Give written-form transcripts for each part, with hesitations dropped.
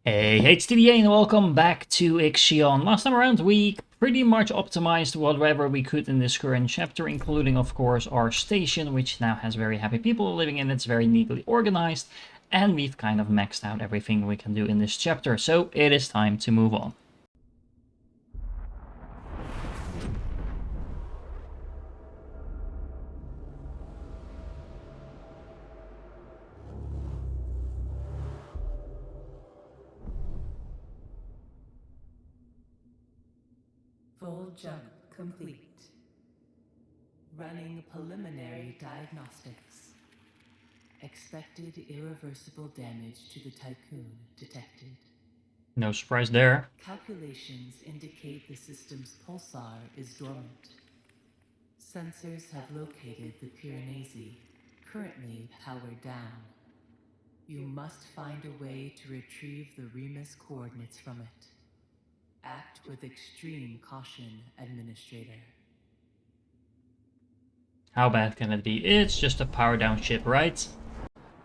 Hey, it's TDA and welcome back to Ixion. Last time around we pretty much optimized whatever we could in this current chapter, including of course our station, which now has very happy people living in it. It's very neatly organized, and we've kind of maxed out everything we can do in this chapter, so it is time to move on. Full jump complete. Running preliminary diagnostics. Expected irreversible damage to the Tycoon detected. No surprise there. Calculations indicate the system's pulsar is dormant. Sensors have located the Piranesi, currently powered down. You must find a way to retrieve the Remus coordinates from it. Act with extreme caution, Administrator. How bad can it be? It's just a power down ship, right?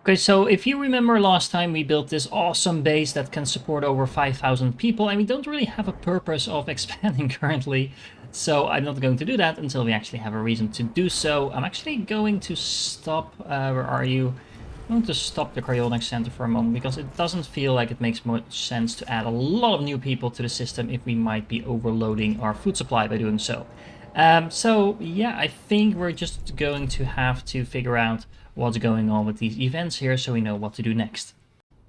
Okay, so if you remember last time we built this awesome base that can support over 5,000 people, and we don't really have a purpose of expanding currently, so I'm not going to do that until we actually have a reason to do so. I'm actually going to stop, where are you? I'm going to stop the cryonic center for a moment, because it doesn't feel like it makes much sense to add a lot of new people to the system if we might be overloading our food supply by doing so. So yeah, I think we're just going to have to figure out what's going on with these events here so we know what to do next.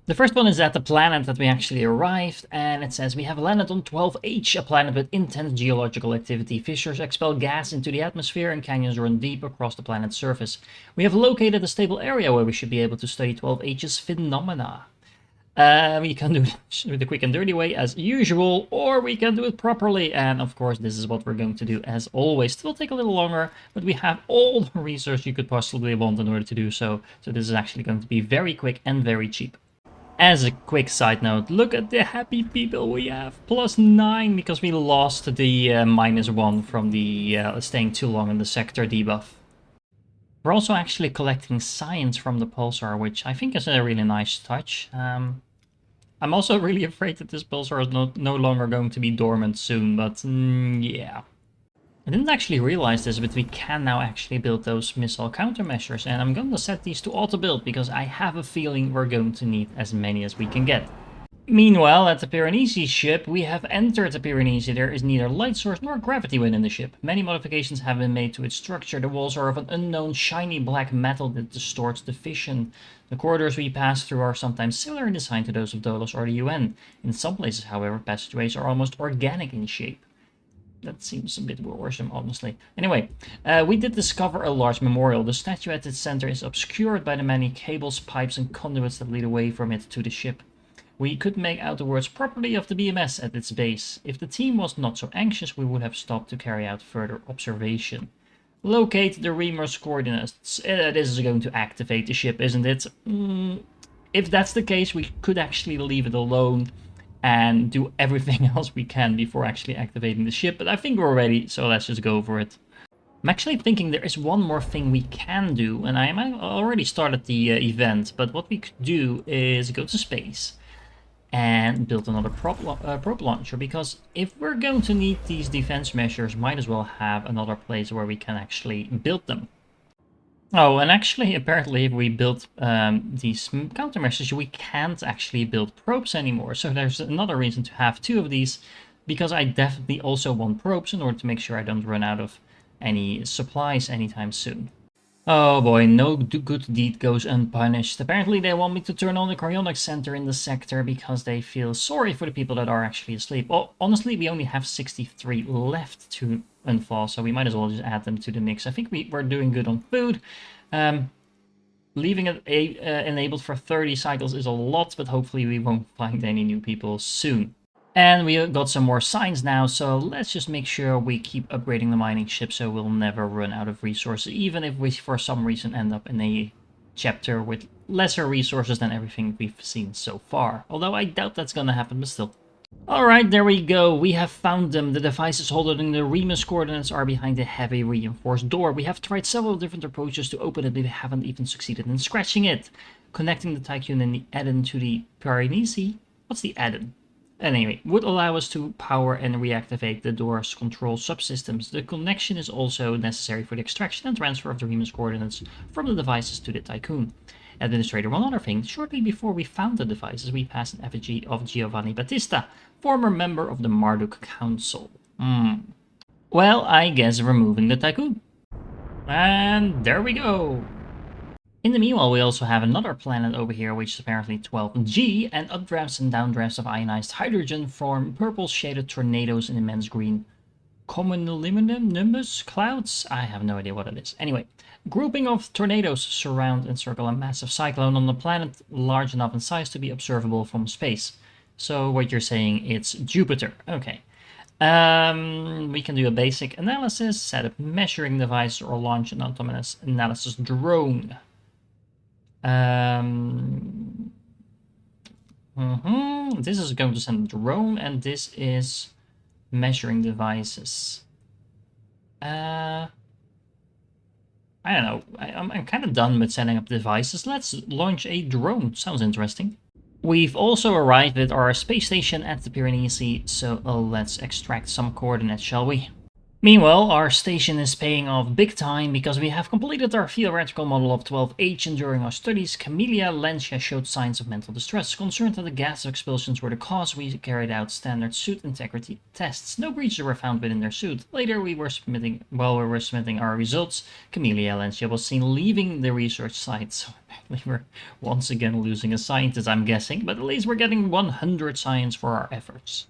The first one is at the planet that we actually arrived, and it says we have landed on 12H, a planet with intense geological activity. Fissures expel gas into the atmosphere and canyons run deep across the planet's surface. We have located a stable area where we should be able to study 12H's phenomena. We can do it with the quick and dirty way as usual, or we can do it properly, and of course this is what we're going to do as always. It will take a little longer, but we have all the research you could possibly want in order to do so, so this is actually going to be very quick and very cheap. As a quick side note, look at the happy people we have, +9 because we lost the -1 from the staying too long in the sector debuff. We're also actually collecting science from the pulsar, which I think is a really nice touch. I'm also really afraid that this pulsar is no longer going to be dormant soon, but yeah. I didn't actually realize this, but we can now actually build those missile countermeasures, and I'm going to set these to auto-build because I have a feeling we're going to need as many as we can get. Meanwhile, at the Piranesi ship, we have entered the Piranesi. There is neither light source nor gravity within the ship. Many modifications have been made to its structure. The walls are of an unknown shiny black metal that distorts the vision. The corridors we pass through are sometimes similar in design to those of Dolos or the UN. In some places, however, passageways are almost organic in shape. That seems a bit worrisome, honestly. Anyway, we did discover a large memorial. The statue at its center is obscured by the many cables, pipes, and conduits that lead away from it to the ship. We could make out the words properly of the BMS at its base. If the team was not so anxious, we would have stopped to carry out further observation. Locate the Reamer's coordinates. This is going to activate the ship, isn't it? If that's the case, we could actually leave it alone and do everything else we can before actually activating the ship, but I think we're ready, so let's just go for it. I'm actually thinking there is one more thing we can do, and I already started the event, but what we could do is go to space and build another probe launcher, because if we're going to need these defense measures, might as well have another place where we can actually build them. Oh, and actually, apparently, if we build these countermeasures, we can't actually build probes anymore. So there's another reason to have 2 of these, because I definitely also want probes in order to make sure I don't run out of any supplies anytime soon. Oh boy, no good deed goes unpunished. Apparently they want me to turn on the cryonic center in the sector because they feel sorry for the people that are actually asleep. Well, honestly, we only have 63 left to unfall, so we might as well just add them to the mix. I think we're doing good on food. Leaving it enabled for 30 cycles is a lot, but hopefully we won't find any new people soon. And we got some more signs now, so let's just make sure we keep upgrading the mining ship so we'll never run out of resources, even if we for some reason end up in a chapter with lesser resources than everything we've seen so far. Although I doubt that's gonna happen, but still. Alright, there we go. We have found them. The devices holding the Remus coordinates are behind a heavy reinforced door. We have tried several different approaches to open it, but we haven't even succeeded in scratching it. Connecting the Tycoon and the Eden to the Piranesi What's the add-in? Anyway, would allow us to power and reactivate the door's control subsystems. The connection is also necessary for the extraction and transfer of the Remus coordinates from the devices to the Tycoon. Administrator, one other thing. Shortly before we found the devices, we passed an effigy of Giovanni Battista, former member of the Marduk Council. Well, I guess removing the Tycoon. And there we go. In the meanwhile, we also have another planet over here, which is apparently 12G, and updrafts and downdrafts of ionized hydrogen form purple shaded tornadoes in immense green cumulonimbus clouds? I have no idea what it is. Anyway, grouping of tornadoes surround and circle a massive cyclone on a planet large enough in size to be observable from space. So what you're saying, it's Jupiter. Okay. We can do a basic analysis, set up measuring device, or launch an autonomous analysis drone. This is going to send a drone, and this is measuring devices. I don't know. I'm kind of done with setting up devices. Let's launch a drone. Sounds interesting. We've also arrived at our space station at the Piranesi, so let's extract some coordinates, shall we? Meanwhile, our station is paying off big time because we have completed our theoretical model of 12H, and during our studies, Camellia Lancia showed signs of mental distress. Concerned that the gas expulsions were the cause, we carried out standard suit integrity tests. No breaches were found within their suit. Later, while we were submitting our results, Camellia Lancia was seen leaving the research site. So apparently we're once again losing a scientist, I'm guessing, but at least we're getting 100 science for our efforts.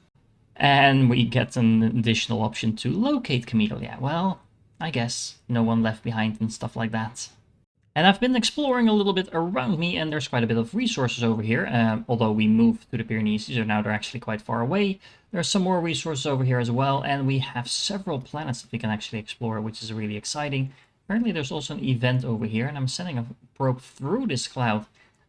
And we get an additional option to locate Camellia. Well, I guess no one left behind and stuff like that. And I've been exploring a little bit around me, and there's quite a bit of resources over here. Although we moved to the Pyrenees, so now they're actually quite far away. There's some more resources over here as well, and we have several planets that we can actually explore, which is really exciting. Apparently there's also an event over here, and I'm sending a probe through this cloud.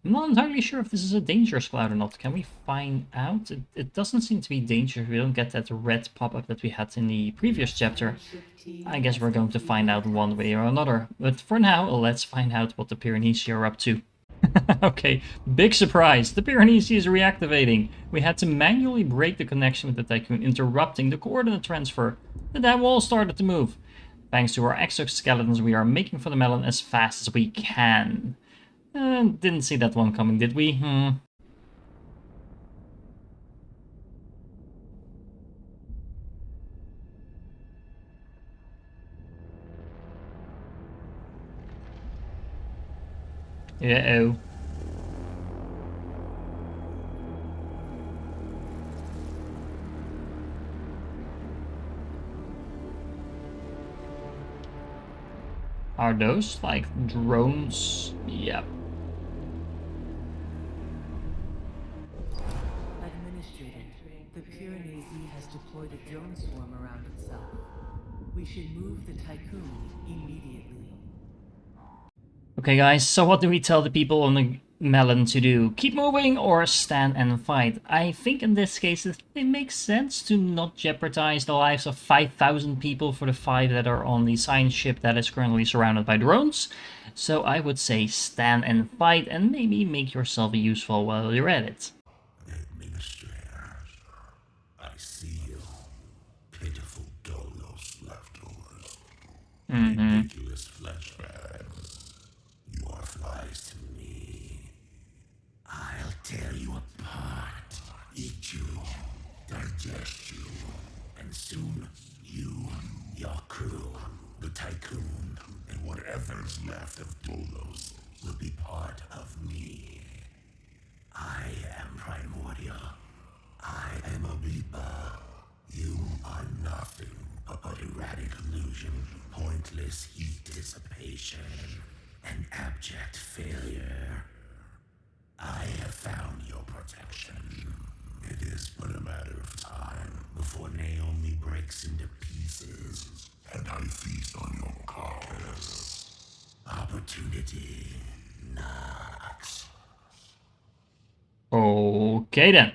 I'm not entirely sure if this is a dangerous cloud or not. Can we find out? It doesn't seem to be dangerous. We don't get that red pop-up that we had in the previous chapter. I guess we're going to find out one way or another. But for now, let's find out what the Piranesi are up to. Okay, big surprise. The Piranesi is reactivating. We had to manually break the connection with the Tycoon, interrupting the coordinate transfer. The damn wall started to move. Thanks to our exoskeletons, we are making for the melon as fast as we can. Didn't see that one coming, did we? Uh-oh. Are those like drones? Yep. The Piranesi has deployed a drone swarm around itself. We should move the Tycoon immediately. Okay guys, so what do we tell the people on the melon to do? Keep moving or stand and fight? I think in this case it makes sense to not jeopardize the lives of 5,000 people for the 5 that are on the science ship that is currently surrounded by drones. So I would say stand and fight, and maybe make yourself useful while you're at it. Ridiculous flesh bags. You are flies to me. I'll tear you apart, eat you, digest you, and soon you, your crew, the Tycoon, and whatever's left of Dolos will be part of me. I am primordial. I am Amoeba. You are nothing but erratic illusion, pointless heat dissipation, and abject failure. I have found your protection. It is but a matter of time before Naomi breaks into pieces, and I feast on your carcass. Opportunity knocks. Okay then.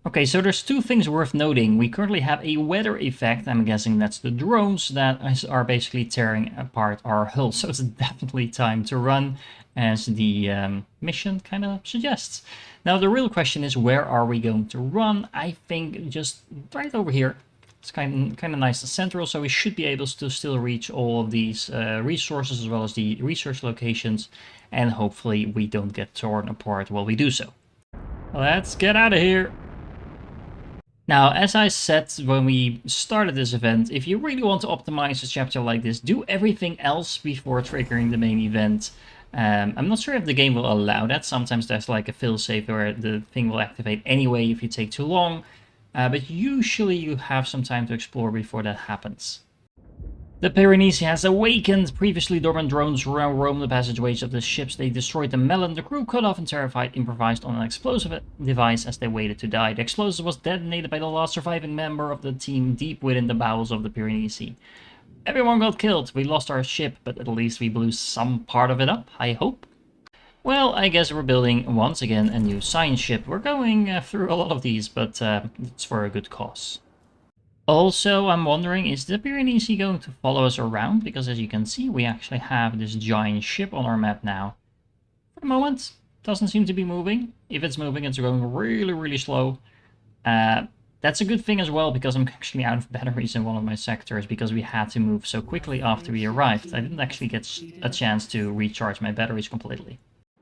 Okay, so there's 2 things worth noting. We currently have a weather effect. I'm guessing that's the drones that are basically tearing apart our hull. So it's definitely time to run, as the mission kind of suggests. Now the real question is, where are we going to run? I think just right over here. It's kind of nice and central, so we should be able to still reach all of these resources as well as the research locations, and hopefully we don't get torn apart while we do so. Let's get out of here! Now, as I said when we started this event, if you really want to optimize a chapter like this, do everything else before triggering the main event. I'm not sure if the game will allow that. Sometimes there's like a failsafe where the thing will activate anyway if you take too long. But usually you have some time to explore before that happens. The Piranesi has awakened. Previously dormant drones roam the passageways of the ships. They destroyed the melon. The crew, cut off and terrified, improvised on an explosive device as they waited to die. The explosive was detonated by the last surviving member of the team deep within the bowels of the Piranesi. Everyone got killed. We lost our ship, but at least we blew some part of it up, I hope. Well, I guess we're building, once again, a new science ship. We're going through a lot of these, but it's for a good cause. Also, I'm wondering, is the Piranesi going to follow us around? Because as you can see, we actually have this giant ship on our map now. For the moment, doesn't seem to be moving. If it's moving, it's going really, really slow. That's a good thing as well, because I'm actually out of batteries in one of my sectors, because we had to move so quickly after we arrived. I didn't actually get a chance to recharge my batteries completely.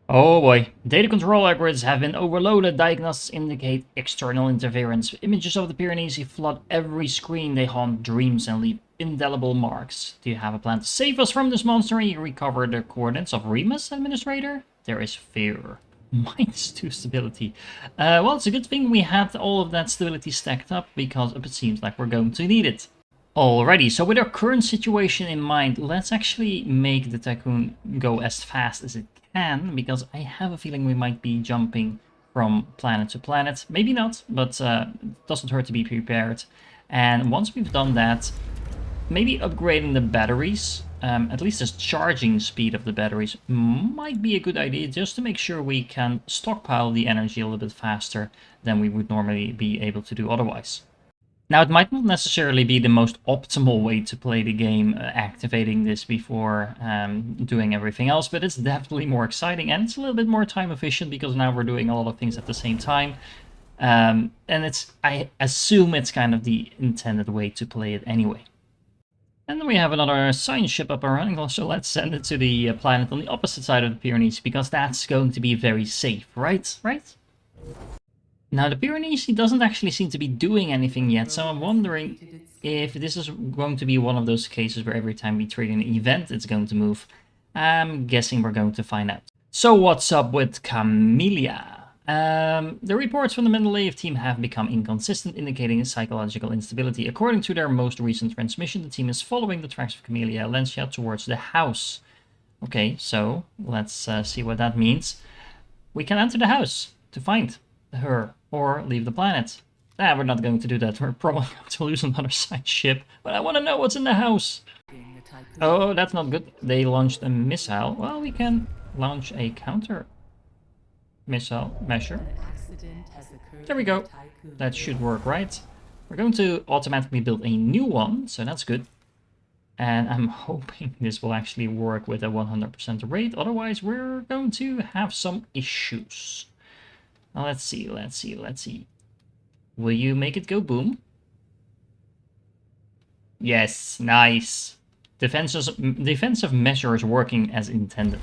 Oh boy, data control algorithms have been overloaded. Diagnostics indicate external interference. Images of the Piranesi flood every screen. They haunt dreams and leave indelible marks. Do you have a plan to save us from this monster and recover the coordinates of Remus, Administrator? There is fear. -2 stability. Well, it's a good thing we had all of that stability stacked up, because it seems like we're going to need it. Alrighty, so with our current situation in mind, let's actually make the Tycoon go as fast as it can, because I have a feeling we might be jumping from planet to planet. Maybe not, but it doesn't hurt to be prepared. And once we've done that, maybe upgrading the batteries, at least the charging speed of the batteries, might be a good idea, just to make sure we can stockpile the energy a little bit faster than we would normally be able to do otherwise. Now, it might not necessarily be the most optimal way to play the game, activating this before doing everything else, but it's definitely more exciting, and it's a little bit more time efficient, because now we're doing a lot of things at the same time. And I assume it's kind of the intended way to play it anyway. And then we have another science ship up and running, so let's send it to the planet on the opposite side of the Pyrenees, because that's going to be very safe, right? Now, the Piranesi doesn't actually seem to be doing anything yet, so I'm wondering if this is going to be one of those cases where every time we trigger an event, it's going to move. I'm guessing we're going to find out. So what's up with Camellia? The reports from the Mendeleev team have become inconsistent, indicating psychological instability. According to their most recent transmission, the team is following the tracks of Camellia Lancia towards the house. Okay, so let's see what that means. We can enter the house to find her, or leave the planet. We're not going to do that. We're probably going to lose another side ship, but I want to know what's in the house. Oh, that's not good. They launched a missile. Well, we can launch a counter missile measure. There we go. That should work, right? We're going to automatically build a new one, so that's good. And I'm hoping this will actually work with a 100% rate, otherwise we're going to have some issues. Now, let's see. Will you make it go boom? Yes, nice. Defensive measures working as intended.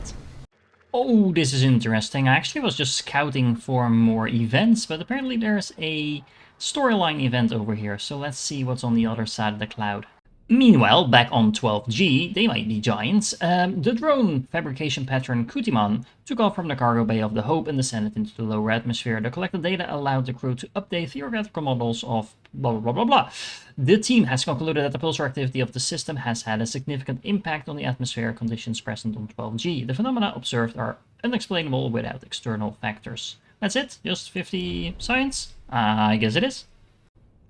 Oh, this is interesting. I actually was just scouting for more events, but apparently there's a storyline event over here. So let's see what's on the other side of the cloud. Meanwhile, back on 12G, they might be giants, the drone fabrication pattern Kutiman took off from the cargo bay of the Hope and descended into the lower atmosphere. The collected data allowed the crew to update theoretical models of blah blah blah blah. The team has concluded that the pulsar activity of the system has had a significant impact on the atmospheric conditions present on 12G. The phenomena observed are unexplainable without external factors. That's it? Just 50 science? I guess it is.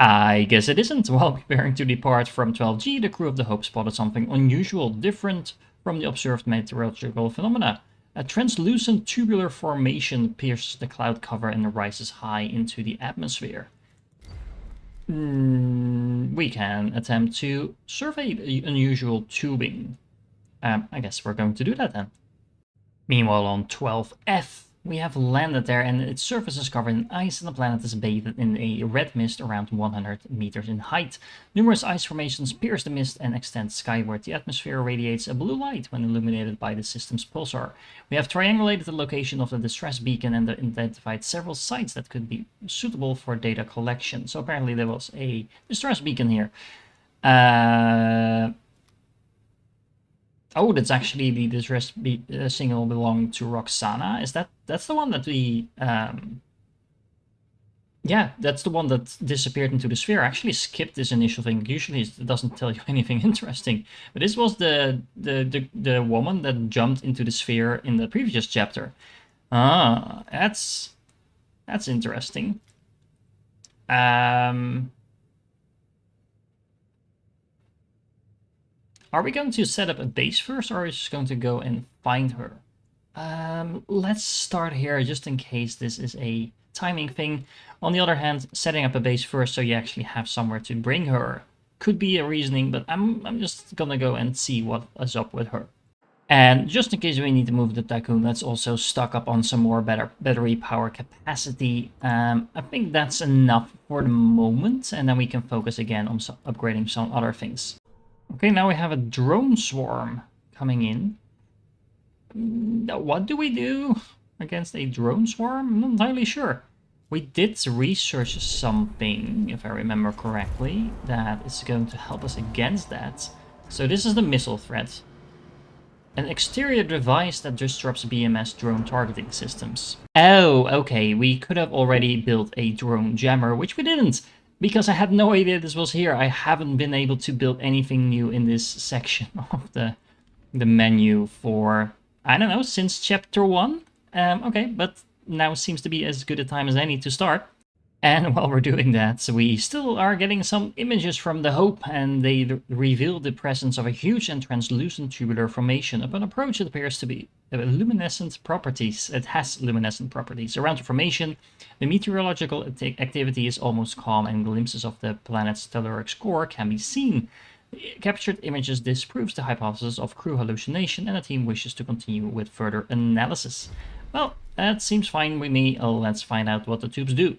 I guess it isn't. While preparing to depart from 12G, the crew of the Hope spotted something unusual, different from the observed meteorological phenomena. A translucent tubular formation pierces the cloud cover and rises high into the atmosphere. We can attempt to survey the unusual tubing. I guess we're going to do that then. Meanwhile, on 12F, We have landed there, and its surface is covered in ice, and the planet is bathed in a red mist around 100 meters in height. Numerous ice formations pierce the mist and extend skyward. The atmosphere radiates a blue light when illuminated by the system's pulsar. We have triangulated the location of the distress beacon and identified several sites that could be suitable for data collection. So apparently there was a distress beacon here. Oh, that's actually the distress signal belonging to Roxana. That's the one that we yeah, that's the one that disappeared into the sphere. I actually skipped this initial thing. Usually it doesn't tell you anything interesting. But this was the woman that jumped into the sphere in the previous chapter. Ah, that's interesting. Are we going to set up a base first, or are we just going to go and find her? Let's start here, just in case this is a timing thing. On the other hand, setting up a base first so you actually have somewhere to bring her could be a reasoning, but I'm just gonna go and see what is up with her. And just in case we need to move the Tycoon, let's also stock up on some more battery power capacity. I think that's enough for the moment, and then we can focus again on upgrading some other things. Okay, now we have a drone swarm coming in. What do we do against a drone swarm? I'm not entirely sure. We did research something, if I remember correctly, that is going to help us against that. So this is the missile threat. An exterior device that disrupts BMS drone targeting systems. Oh, okay, we could have already built a drone jammer, which we didn't. Because I had no idea this was here. I haven't been able to build anything new in this section of the menu for, I don't know, since chapter 1. Okay, but now seems to be as good a time as any to start. And while we're doing that, we still are getting some images from the Hope, and they reveal the presence of a huge and translucent tubular formation. Upon approach, it appears to be luminescent properties. It has luminescent properties. Around the formation, the meteorological activity is almost calm, and glimpses of the planet's telluric core can be seen. Captured images disproves the hypothesis of crew hallucination, and the team wishes to continue with further analysis. Well, that seems fine with me. Let's find out what the tubes do.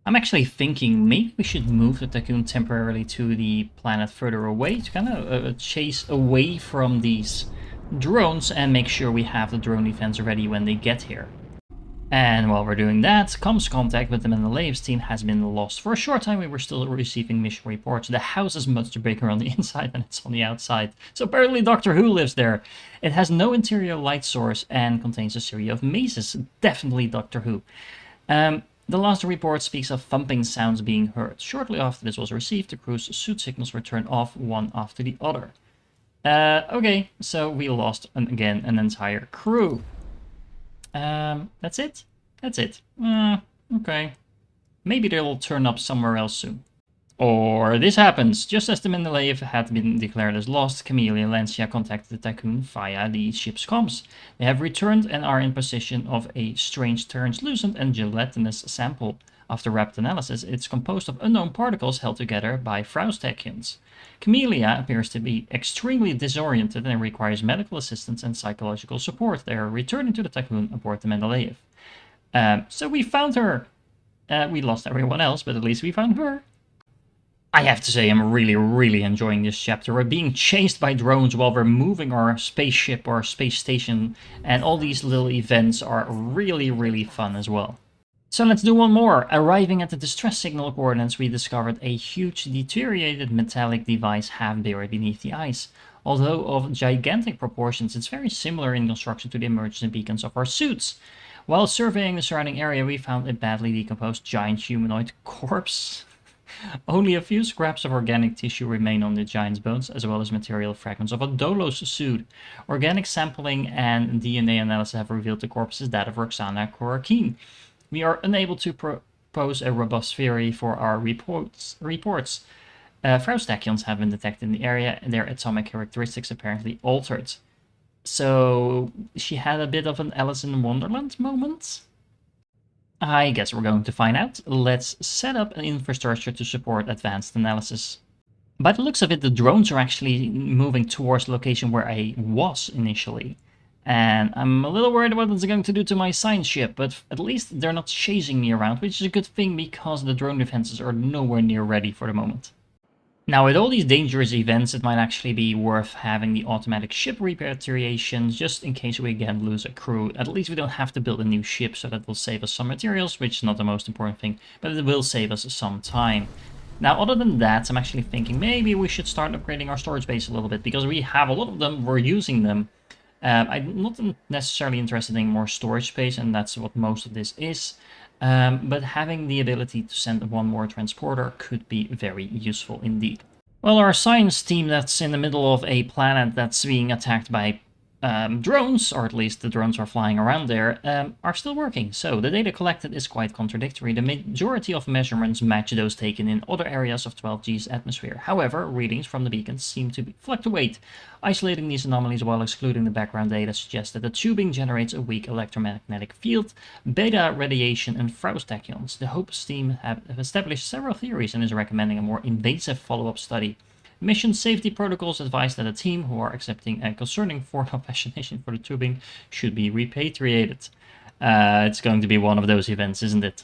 I'm actually thinking maybe we should move the Tycoon temporarily to the planet further away to kind of chase away from these drones and make sure we have the drone defense ready when they get here. And while we're doing that, comms contact with the Mendeleev's team has been lost. For a short time we were still receiving mission reports. The house is much bigger on the inside than it's on the outside. So apparently Doctor Who lives there. It has no interior light source and contains a series of mazes. Definitely Doctor Who. The last report speaks of thumping sounds being heard. Shortly after this was received, the crew's suit signals were turned off one after the other. Okay, so we lost, again, an entire crew. That's it? That's it. Okay. Maybe they'll turn up somewhere else soon. Or this happens. Just as the Mendeleev had been declared as lost, Camellia and Lancia contacted the Tycoon via the ship's comms. They have returned and are in possession of a strange translucent and gelatinous sample. After rapid analysis, it's composed of unknown particles held together by Fraustachians. Camellia appears to be extremely disoriented and requires medical assistance and psychological support. They are returning to the Tycoon aboard the Mendeleev. So we found her. We lost everyone else, but at least we found her. I have to say, I'm really enjoying this chapter. We're being chased by drones while we're moving our spaceship or space station, and all these little events are really fun as well. So let's do one more. Arriving at the distress signal coordinates, we discovered a huge deteriorated metallic device half buried beneath the ice. Although of gigantic proportions, it's very similar in construction to the emergency beacons of our suits. While surveying the surrounding area, we found a badly decomposed giant humanoid corpse. Only a few scraps of organic tissue remain on the giant's bones, as well as material fragments of a Dolos suit. Organic sampling and DNA analysis have revealed the corpse is that of Roxana Korakeen. We are unable to propose a robust theory for our reports. Fraustachians have been detected in the area, and their atomic characteristics apparently altered. So she had a bit of an Alice in Wonderland moment? I guess we're going to find out. Let's set up an infrastructure to support advanced analysis. By the looks of it, the drones are actually moving towards the location where I was initially. And I'm a little worried about what it's going to do to my science ship, but at least they're not chasing me around, which is a good thing because the drone defenses are nowhere near ready for the moment. Now, with all these dangerous events, it might actually be worth having the automatic ship repatriations, just in case we again lose a crew. At least we don't have to build a new ship, so that will save us some materials, which is not the most important thing, but it will save us some time. Now, other than that, I'm actually thinking maybe we should start upgrading our storage base a little bit, because we have a lot of them, we're using them. I'm not necessarily interested in more storage space, and that's what most of this is. But having the ability to send one more transporter could be very useful indeed. Well, our science team that's in the middle of a planet that's being attacked by drones, or at least the drones are flying around there, are still working. So the data collected is quite contradictory. The majority of measurements match those taken in other areas of 12G's atmosphere. However, readings from the beacons seem to fluctuate. Isolating these anomalies while excluding the background data suggests that the tubing generates a weak electromagnetic field, beta radiation, and Frost tachyons. The HOPES team have established several theories and is recommending a more invasive follow-up study. Mission safety protocols advise that a team who are accepting a concerning form of fascination for the tubing should be repatriated. It's going to be one of those events, isn't it?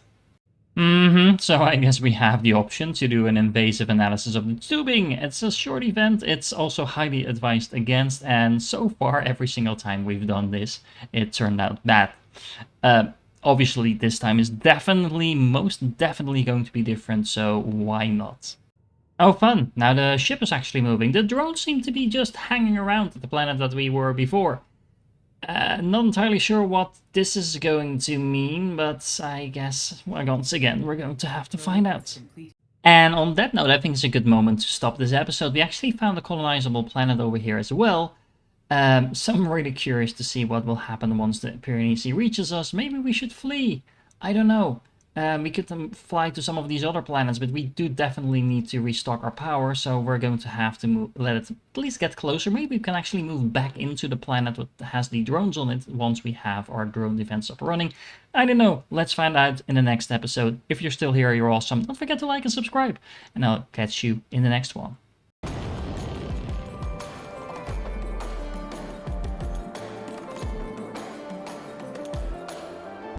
So I guess we have the option to do an invasive analysis of the tubing. It's a short event, it's also highly advised against, and so far every single time we've done this, it turned out bad. Obviously this time is most definitely going to be different, so why not? Oh, fun. Now the ship is actually moving. The drones seem to be just hanging around at the planet that we were before. Not entirely sure what this is going to mean, but I guess, once again, we're going to have to find out. And on that note, I think it's a good moment to stop this episode. We actually found a colonizable planet over here as well. So I'm really curious to see what will happen once the Pyrenees reaches us. Maybe we should flee. I don't know. We could fly to some of these other planets, but we do definitely need to restock our power, so we're going to have to let it at least get closer. Maybe we can actually move back into the planet that has the drones on it once we have our drone defense up running. I don't know. Let's find out in the next episode. If you're still here, you're awesome. Don't forget to like and subscribe, and I'll catch you in the next one.